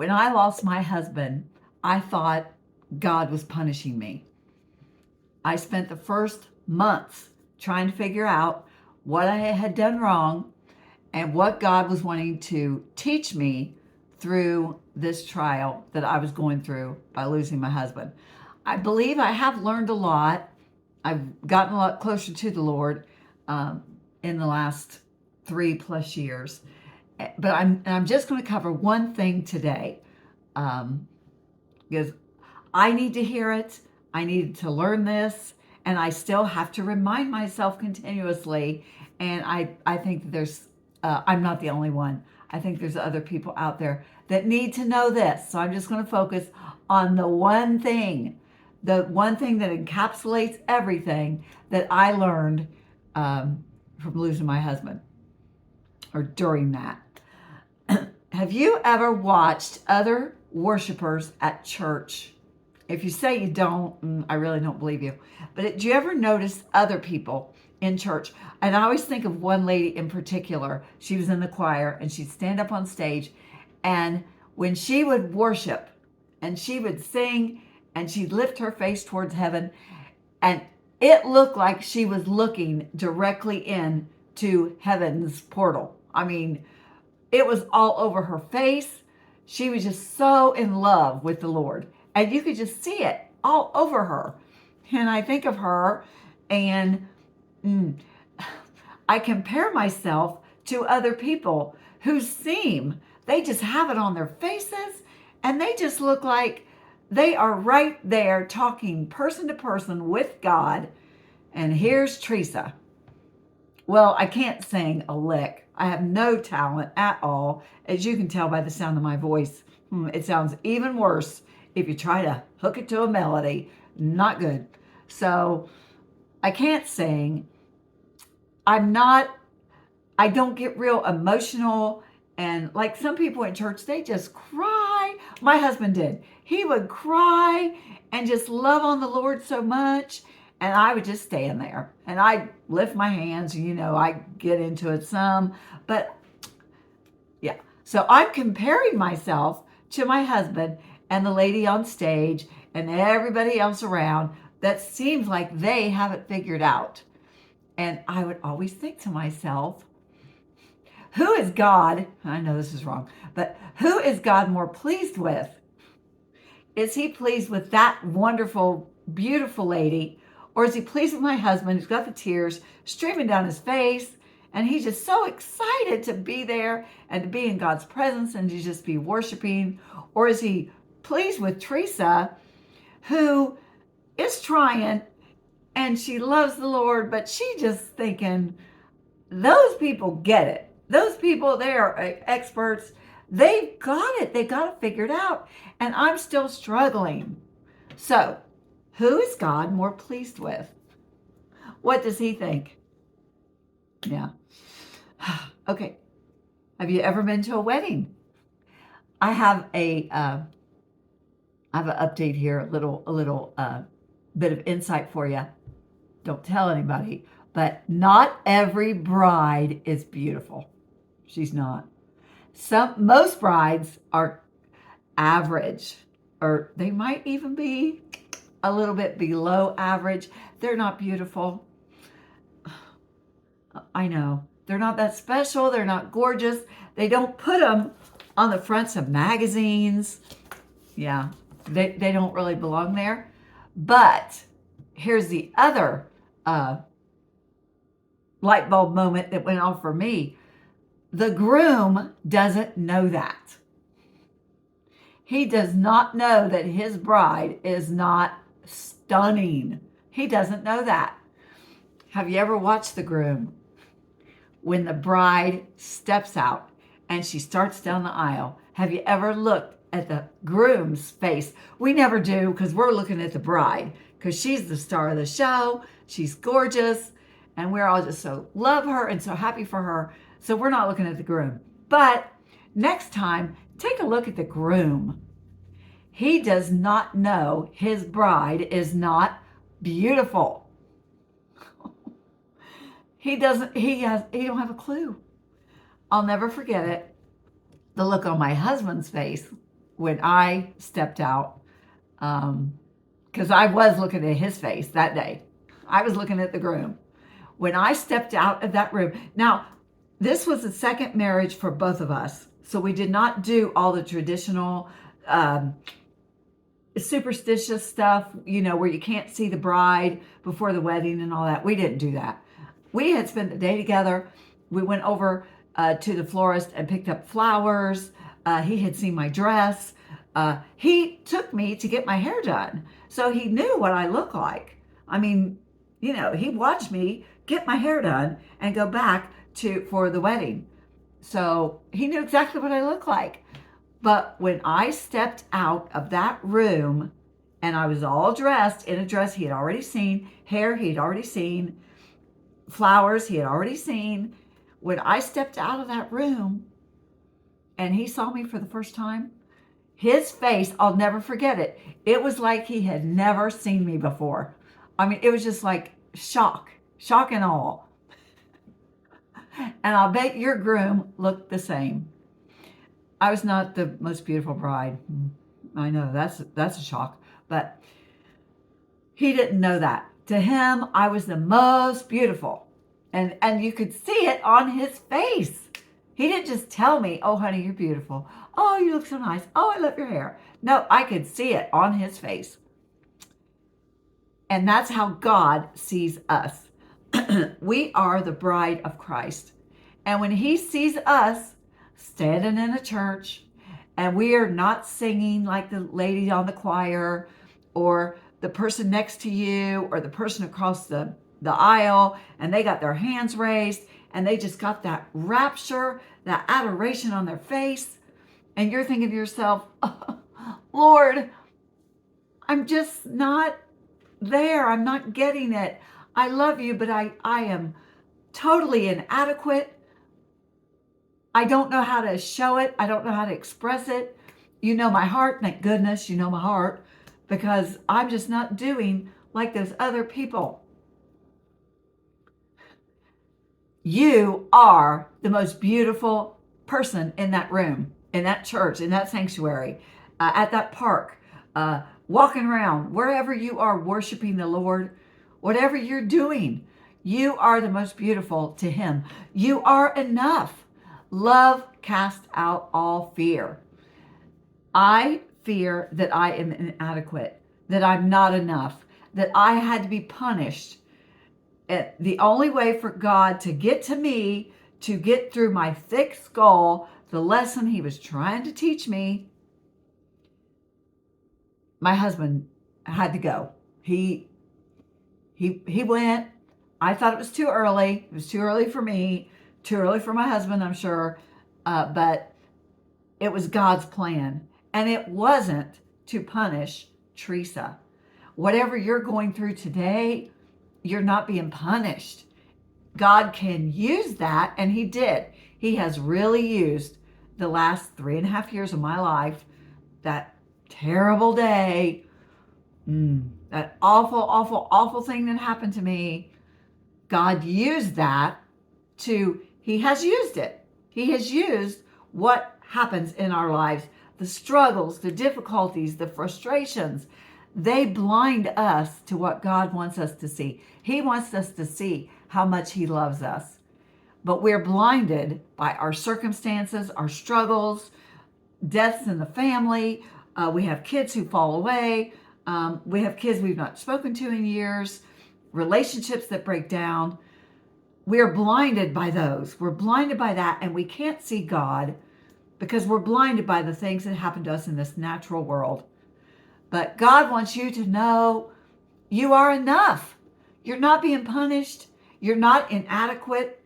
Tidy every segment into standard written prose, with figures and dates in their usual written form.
When I lost my husband, I thought God was punishing me. I spent the first months trying to figure out what I had done wrong and what God was wanting to teach me through this trial that I was going through by losing my husband. I believe I have learned a lot. I've gotten a lot closer to the Lord um, in the last 3+ years. But I'm just going to cover one thing today because I need to hear it. I need to learn this, and I still have to remind myself continuously. And I think that I'm not the only one. I think there's other people out there that need to know this. So I'm just going to focus on the one thing that encapsulates everything that I learned from losing my husband or during that. Have you ever watched other worshipers at church? If you say you don't, I really don't believe you. But do you ever notice other people in church? And I always think of one lady in particular. She was in the choir and she'd stand up on stage. And when she would worship and she would sing and she'd lift her face towards heaven, and it looked like she was looking directly into heaven's portal. I mean, it was all over her face. She was just so in love with the Lord. And you could just see it all over her. And I think of her and I compare myself to other people who they just have it on their faces and they just look like they are right there talking person to person with God. And here's Teresa. Well, I can't sing a lick. I have no talent at all. As you can tell by the sound of my voice, it sounds even worse if you try to hook it to a melody. Not good. So I can't sing. I don't get real emotional. And like some people in church, they just cry. My husband did. He would cry and just love on the Lord so much. And I would just stand there and I'd lift my hands. I get into it some. But yeah, so I'm comparing myself to my husband and the lady on stage and everybody else around that seems like they have it figured out. And I would always think to myself, who is God? I know this is wrong, but who is God more pleased with? Is he pleased with that wonderful, beautiful lady? Or is he pleased with my husband who's got the tears streaming down his face and he's just so excited to be there and to be in God's presence and to just be worshiping? Or is he pleased with Teresa, who is trying and she loves the Lord, but she just thinking, those people get it. Those people, they are experts. They've got it. They got it figured out. And I'm still struggling. So, who is God more pleased with? What does he think? Yeah. Okay. Have you ever been to a wedding? I have an update here, a little bit of insight for you. Don't tell anybody, but not every bride is beautiful. She's not. Most brides are average, or they might even be a little bit below average. They're not beautiful. I know. They're not that special. They're not gorgeous. They don't put them on the fronts of magazines. Yeah, they don't really belong there. But here's the other light bulb moment that went off for me. The groom doesn't know that. He does not know that his bride is not stunning. He doesn't know that. Have you ever watched the groom? When the bride steps out and she starts down the aisle, have you ever looked at the groom's face? We never do, because we're looking at the bride, because she's the star of the show. She's gorgeous, and we're all just so love her and so happy for her. So we're not looking at the groom. But next time, take a look at the groom. He does not know his bride is not beautiful. He don't have a clue. I'll never forget it. The look on my husband's face when I stepped out, because I was looking at his face that day. I was looking at the groom. When I stepped out of that room, now, this was the second marriage for both of us. So we did not do all the traditional superstitious stuff, where you can't see the bride before the wedding and all that. We didn't do that. We had spent the day together. We went over to the florist and picked up flowers. He had seen my dress. He took me to get my hair done. So he knew what I look like. I mean, he watched me get my hair done and go back for the wedding. So he knew exactly what I look like. But when I stepped out of that room and I was all dressed in a dress he had already seen, hair he had already seen, flowers he had already seen, when I stepped out of that room and he saw me for the first time, his face, I'll never forget it. It was like he had never seen me before. I mean, it was just like shock and awe. And I'll bet your groom looked the same. I was not the most beautiful bride. I know that's a shock, but he didn't know that. To him, I was the most beautiful. And you could see it on his face. He didn't just tell me, "Oh, honey, you're beautiful. Oh, you look so nice. Oh, I love your hair." No, I could see it on his face. And that's how God sees us. We are the bride of Christ. And when he sees us standing in a church and we are not singing like the lady on the choir or the person next to you or the person across the aisle, and they got their hands raised and they just got that rapture, that adoration on their face, and you're thinking to yourself, "Oh, Lord, I'm just not there. I'm not getting it. I love you, but I am totally inadequate. I don't know how to show it. I don't know how to express it. You know my heart. Thank goodness you know my heart, because I'm just not doing like those other people." You are the most beautiful person in that room, in that church, in that sanctuary, at that park, walking around, wherever you are worshiping the Lord, whatever you're doing, you are the most beautiful to him. You are enough. Love casts out all fear. I fear that I am inadequate, that I'm not enough, that I had to be punished. The only way for God to get to me, to get through my thick skull, the lesson he was trying to teach me, my husband had to go. He went. I thought it was too early. It was too early for me, too early for my husband, I'm sure. But it was God's plan. And it wasn't to punish Teresa. Whatever you're going through today, you're not being punished. God can use that, and he did. He has really used the last 3.5 years of my life, that terrible day, that awful, awful, awful thing that happened to me. God used that he has used it. He has used what happens in our lives, the struggles, the difficulties, the frustrations. They blind us to what God wants us to see. He wants us to see how much he loves us. But we're blinded by our circumstances, our struggles, deaths in the family. We have kids who fall away. We have kids we've not spoken to in years, relationships that break down. We're blinded by those. We're blinded by that, and we can't see God because we're blinded by the things that happen to us in this natural world. But God wants you to know you are enough. You're not being punished. You're not inadequate.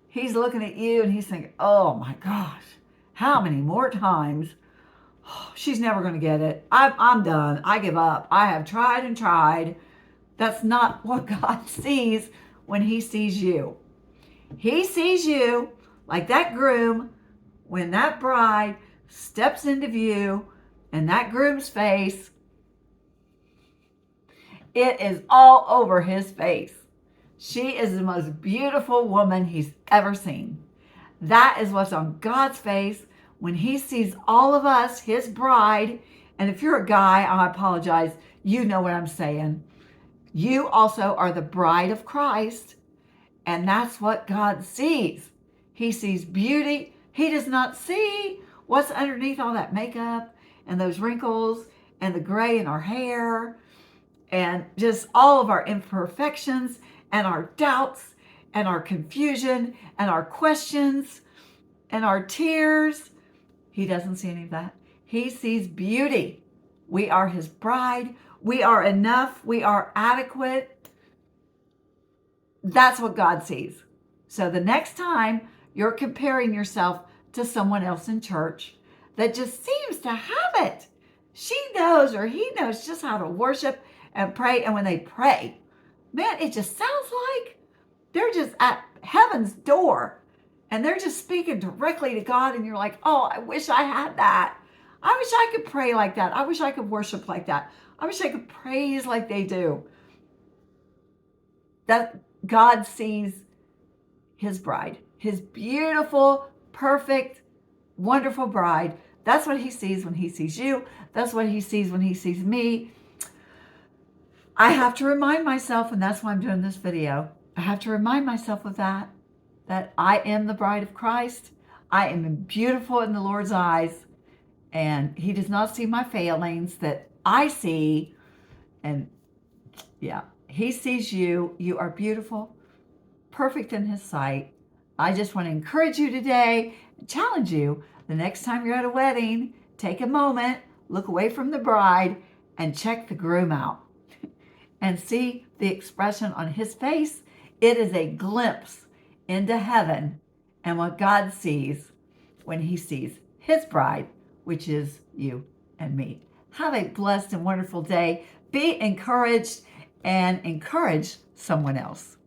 He's looking at you and he's thinking, "Oh my gosh, how many more times? Oh, she's never going to get it. I'm done. I give up. I have tried and tried." That's not what God sees when he sees you. He sees you like that groom when that bride steps into view, and that groom's face, it is all over his face. She is the most beautiful woman he's ever seen. That is what's on God's face when he sees all of us, his bride, and if you're a guy, I apologize, you know what I'm saying. You also are the bride of Christ, and that's what God sees. He sees beauty. He does not see what's underneath all that makeup and those wrinkles and the gray in our hair and just all of our imperfections and our doubts and our confusion and our questions and our tears. He doesn't see any of that. He sees beauty. We are his bride. We are enough. We are adequate. That's what God sees. So the next time you're comparing yourself to someone else in church that just seems to have it, she knows or he knows just how to worship and pray. And when they pray, man, it just sounds like they're just at heaven's door and they're just speaking directly to God. And you're like, oh, I wish I had that. I wish I could pray like that. I wish I could worship like that. I wish I could praise like they do. That God sees his bride, his beautiful, perfect, wonderful bride. That's what he sees when he sees you. That's what he sees when he sees me. I have to remind myself, and that's why I'm doing this video, I have to remind myself of that I am the bride of Christ. I am beautiful in the Lord's eyes, and he does not see my failings that I see. And yeah, he sees you. You are beautiful, perfect in his sight. I just want to encourage you today, challenge you. The next time you're at a wedding, take a moment, look away from the bride, and check the groom out and see the expression on his face. It is a glimpse into heaven and what God sees when he sees his bride, which is you and me. Have a blessed and wonderful day. Be encouraged and encourage someone else.